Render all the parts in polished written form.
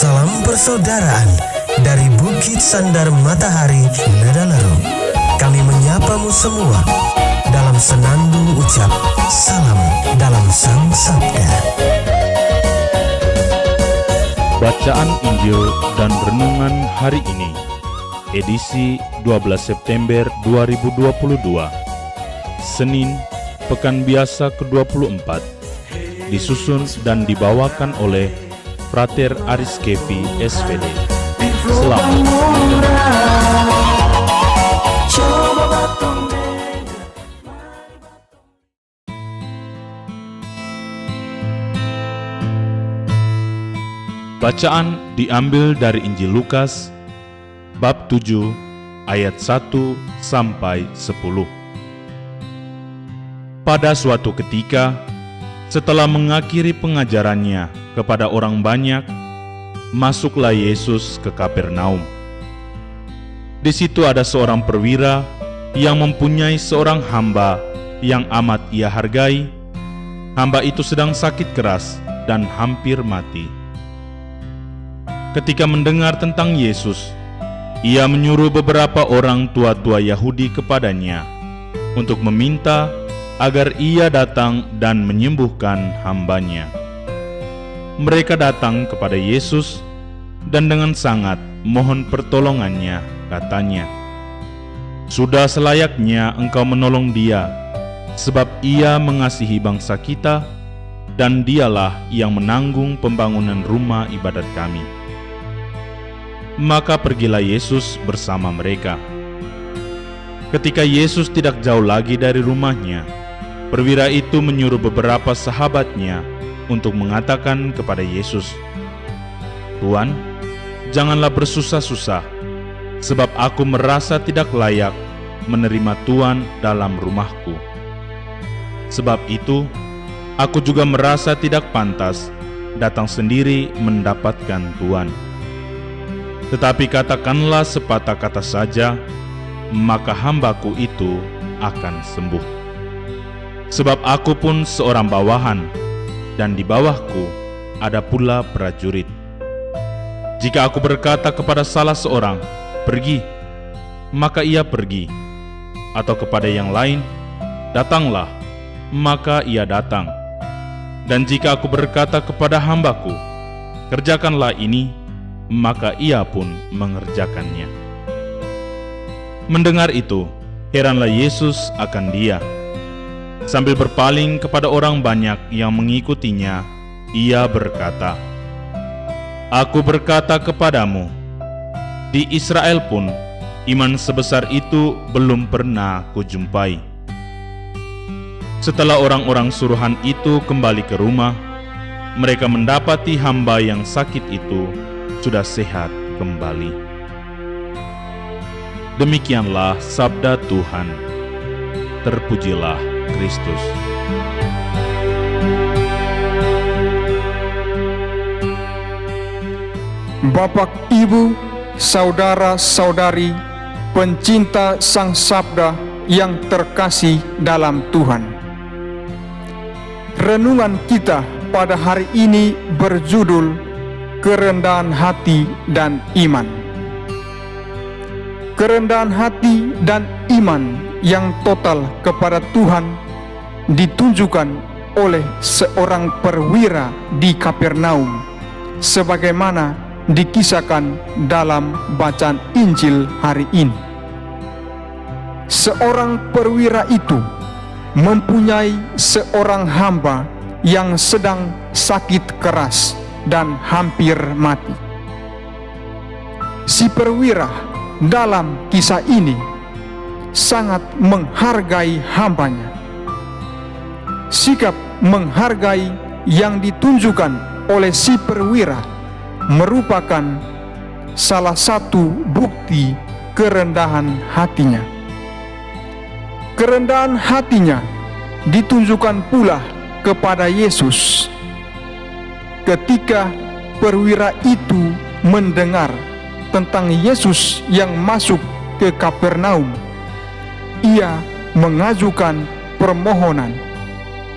Salam persaudaraan dari Bukit Sandar Matahari, Nedaleru. Kami menyapamu semua dalam senandung ucap salam dalam Sang Sabda. Bacaan Injil dan Renungan hari ini, edisi 12 September 2022, Senin, Pekan Biasa ke-24, disusun dan dibawakan oleh Frater Aris Kevi, SVD. Selamat Bacaan diambil dari Injil Lukas, bab 7, ayat 1 sampai 10. Pada suatu ketika, setelah mengakhiri pengajarannya kepada orang banyak, masuklah Yesus ke Kapernaum. Di situ ada seorang perwira yang mempunyai seorang hamba yang amat ia hargai. Hamba itu sedang sakit keras dan hampir mati. Ketika mendengar tentang Yesus, ia menyuruh beberapa orang tua-tua Yahudi kepadanya untuk meminta agar ia datang dan menyembuhkan hambanya. Mereka datang kepada Yesus dan dengan sangat mohon pertolongannya, katanya, "Sudah selayaknya engkau menolong dia, sebab ia mengasihi bangsa kita, dan dialah yang menanggung pembangunan rumah ibadat kami." Maka pergilah Yesus bersama mereka. Ketika Yesus tidak jauh lagi dari rumahnya, perwira itu menyuruh beberapa sahabatnya untuk mengatakan kepada Yesus, "Tuan, janganlah bersusah-susah, sebab aku merasa tidak layak menerima Tuan dalam rumahku. Sebab itu, aku juga merasa tidak pantas datang sendiri mendapatkan Tuan. Tetapi katakanlah sepatah kata saja, maka hambaku itu akan sembuh. Sebab aku pun seorang bawahan, dan di bawahku ada pula prajurit. Jika aku berkata kepada salah seorang, 'Pergi,' maka ia pergi, atau kepada yang lain, 'Datanglah,' maka ia datang. Dan jika aku berkata kepada hambaku, 'Kerjakanlah ini,' maka ia pun mengerjakannya." Mendengar itu, heranlah Yesus akan dia. Sambil berpaling kepada orang banyak yang mengikutinya, ia berkata, "Aku berkata kepadamu, di Israel pun iman sebesar itu belum pernah kujumpai." Setelah orang-orang suruhan itu kembali ke rumah, mereka mendapati hamba yang sakit itu sudah sehat kembali. Demikianlah sabda Tuhan. Terpujilah Kristus. Bapak, Ibu, saudara-saudari, pencinta Sang Sabda yang terkasih dalam Tuhan. Renungan kita pada hari ini berjudul Kerendahan Hati dan Iman. Kerendahan hati dan iman yang total kepada Tuhan ditunjukkan oleh seorang perwira di Kapernaum, sebagaimana dikisahkan dalam bacaan Injil hari ini. Seorang perwira itu mempunyai seorang hamba yang sedang sakit keras dan hampir mati. Si perwira dalam kisah ini sangat menghargai hambanya. Sikap menghargai yang ditunjukkan oleh si perwira merupakan salah satu bukti kerendahan hatinya. Kerendahan hatinya ditunjukkan pula kepada Yesus. Ketika perwira itu mendengar tentang Yesus yang masuk ke Kapernaum, ia mengajukan permohonan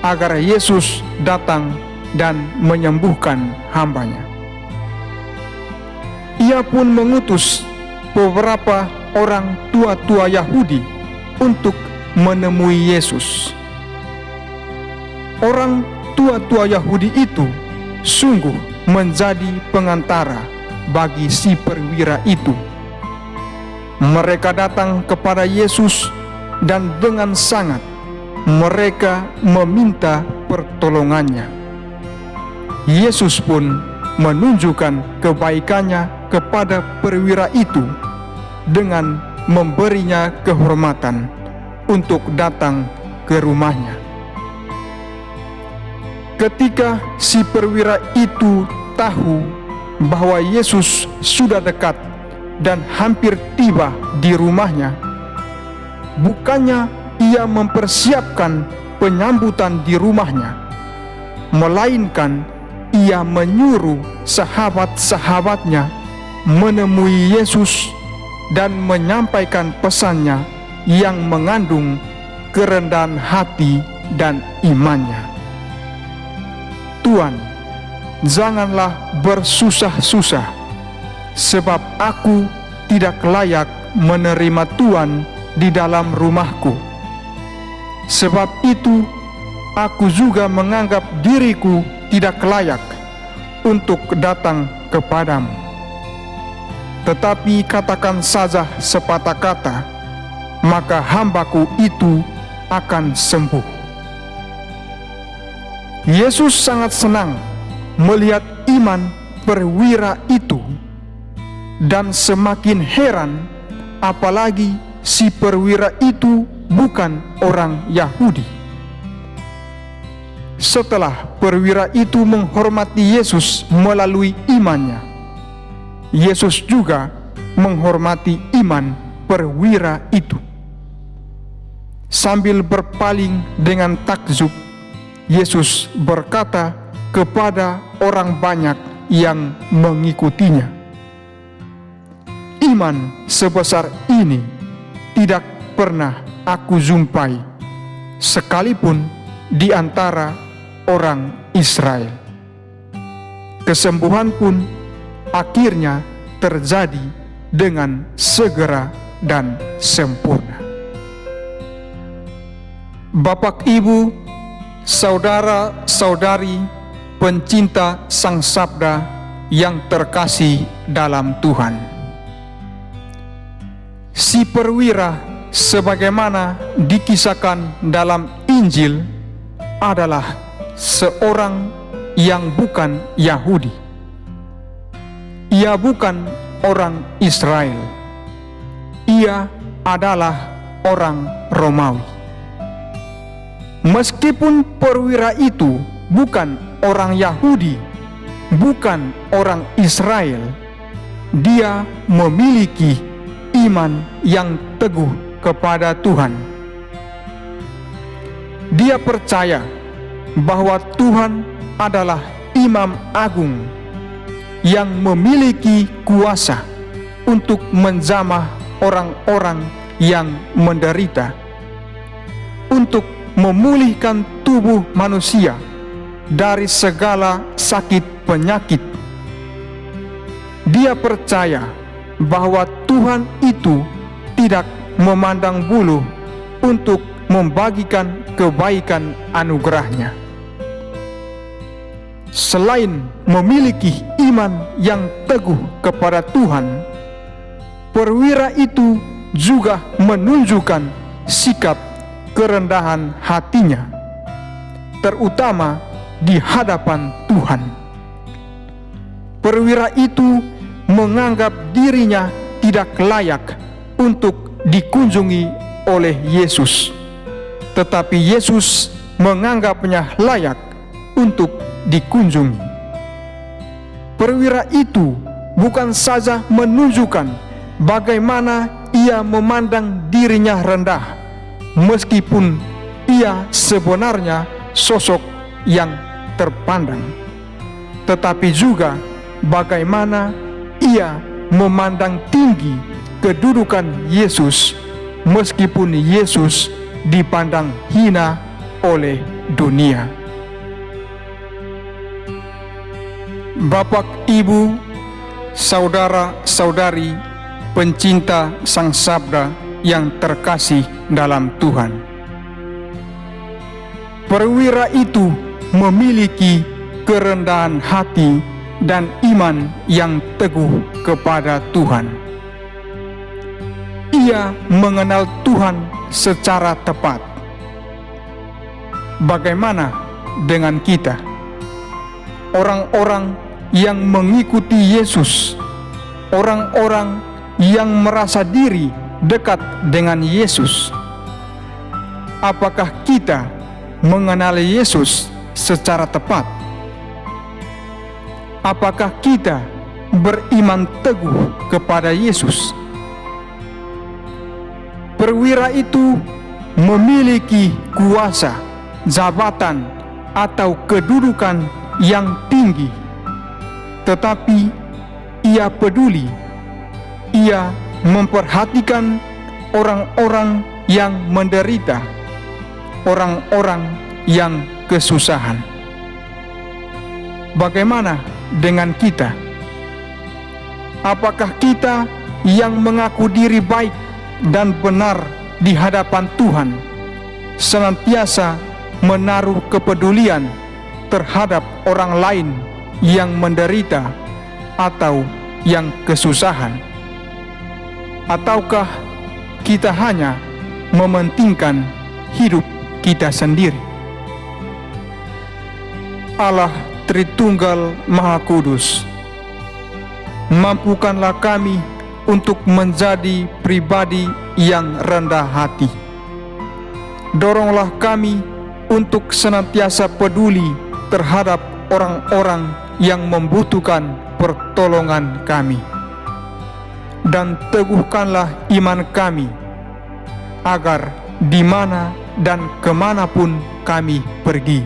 agar Yesus datang dan menyembuhkan hambanya. ia pun mengutus beberapa orang tua-tua Yahudi untuk menemui Yesus. Orang tua-tua Yahudi itu sungguh menjadi pengantara bagi si perwira itu. Mereka datang kepada Yesus dan dengan sangat mereka meminta pertolongannya. Yesus pun menunjukkan kebaikannya kepada perwira itu dengan memberinya kehormatan untuk datang ke rumahnya. Ketika si perwira itu tahu bahwa Yesus sudah dekat dan hampir tiba di rumahnya, bukannya ia mempersiapkan penyambutan di rumahnya, melainkan ia menyuruh sahabat-sahabatnya menemui Yesus dan menyampaikan pesannya yang mengandung kerendahan hati dan imannya. Tuan, janganlah bersusah-susah, sebab aku tidak layak menerima Tuan di dalam rumahku. Sebab itu, aku juga menganggap diriku tidak layak untuk datang kepadamu. Tetapi katakan saja sepatah kata, maka hambaku itu akan sembuh. Yesus sangat senang melihat iman perwira itu dan semakin heran apalagi si perwira itu bukan orang Yahudi. Setelah perwira itu menghormati Yesus melalui imannya, Yesus juga menghormati iman perwira itu. Sambil berpaling dengan takjub, Yesus berkata kepada orang banyak yang mengikutinya, "Iman sebesar ini tidak pernah aku jumpai, sekalipun di antara orang Israel." Kesembuhan pun akhirnya terjadi dengan segera dan sempurna. Bapak, Ibu, saudara-saudari, pencinta Sang Sabda yang terkasih dalam Tuhan. Si perwira sebagaimana dikisahkan dalam Injil adalah seorang yang bukan Yahudi. Ia bukan orang Israel. Ia adalah orang Romawi. Meskipun perwira itu bukan orang Yahudi, bukan orang Israel, dia memiliki iman yang teguh kepada Tuhan. Dia percaya bahwa Tuhan adalah Imam Agung yang memiliki kuasa untuk menjamah orang-orang yang menderita, untuk memulihkan tubuh manusia dari segala sakit penyakit. Dia percaya bahwa Tuhan itu tidak memandang bulu untuk membagikan kebaikan anugerahnya. Selain memiliki iman yang teguh kepada Tuhan, perwira itu juga menunjukkan sikap kerendahan hatinya, terutama di hadapan Tuhan. Perwira itu menganggap dirinya tidak layak untuk dikunjungi oleh Yesus, tetapi Yesus menganggapnya layak untuk dikunjungi. Perwira itu bukan saja menunjukkan bagaimana ia memandang dirinya rendah, meskipun ia sebenarnya sosok yang terpandang, tetapi juga bagaimana ia memandang tinggi kedudukan Yesus, meskipun Yesus dipandang hina oleh dunia. Bapak, Ibu, saudara-saudari pencinta Sang Sabda yang terkasih dalam Tuhan. Perwira itu memiliki kerendahan hati dan iman yang teguh kepada Tuhan. Ia mengenal Tuhan secara tepat. Bagaimana dengan kita? Orang-orang yang mengikuti Yesus, orang-orang yang merasa diri dekat dengan Yesus. Apakah kita mengenal Yesus secara tepat? Apakah kita beriman teguh kepada Yesus? Perwira itu memiliki kuasa, jabatan, atau kedudukan yang tinggi, tetapi ia peduli. Ia memperhatikan orang-orang yang menderita, orang-orang yang kesusahan. Bagaimana dengan kita? Apakah kita yang mengaku diri baik dan benar di hadapan Tuhan senantiasa menaruh kepedulian terhadap orang lain yang menderita atau yang kesusahan? Ataukah kita hanya mementingkan hidup kita sendiri? Allah Tritunggal Maha Kudus, mampukanlah kami untuk menjadi pribadi yang rendah hati. Doronglah kami untuk senantiasa peduli terhadap orang-orang yang membutuhkan pertolongan kami. Dan teguhkanlah iman kami, agar di mana dan kemanapun kami pergi,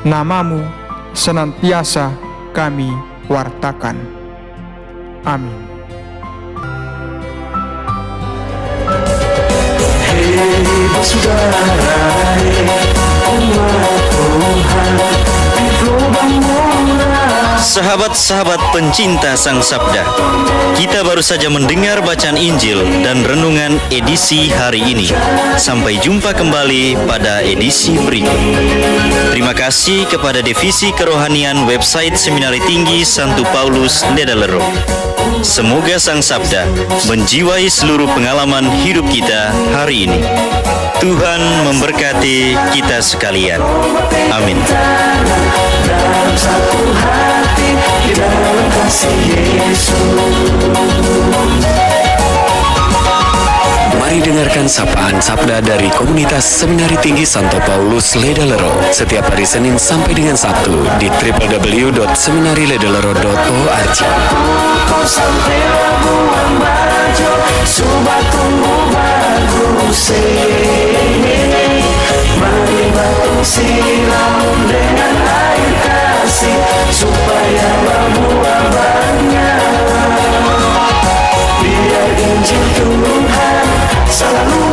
nama-Mu senantiasa kami wartakan. Amin. Sahabat-sahabat pencinta Sang Sabda, kita baru saja mendengar bacaan Injil dan renungan edisi hari ini. Sampai jumpa kembali pada edisi berikut. Terima kasih kepada Divisi Kerohanian website Seminari Tinggi Santo Paulus Ledalero. Semoga Sang Sabda menjiwai seluruh pengalaman hidup kita hari ini. Tuhan memberkati kita sekalian. Amin. Dalam satu hati, di dalam kasih Yesus. Mari dengarkan sapaan sabda dari komunitas Seminari Tinggi Santo Paulus Ledalero setiap hari Senin sampai dengan Sabtu di www.seminariledalero.org. Mari batu siram dengan air kasih supaya berbuah banyak. Biar Injil Tuhan selalu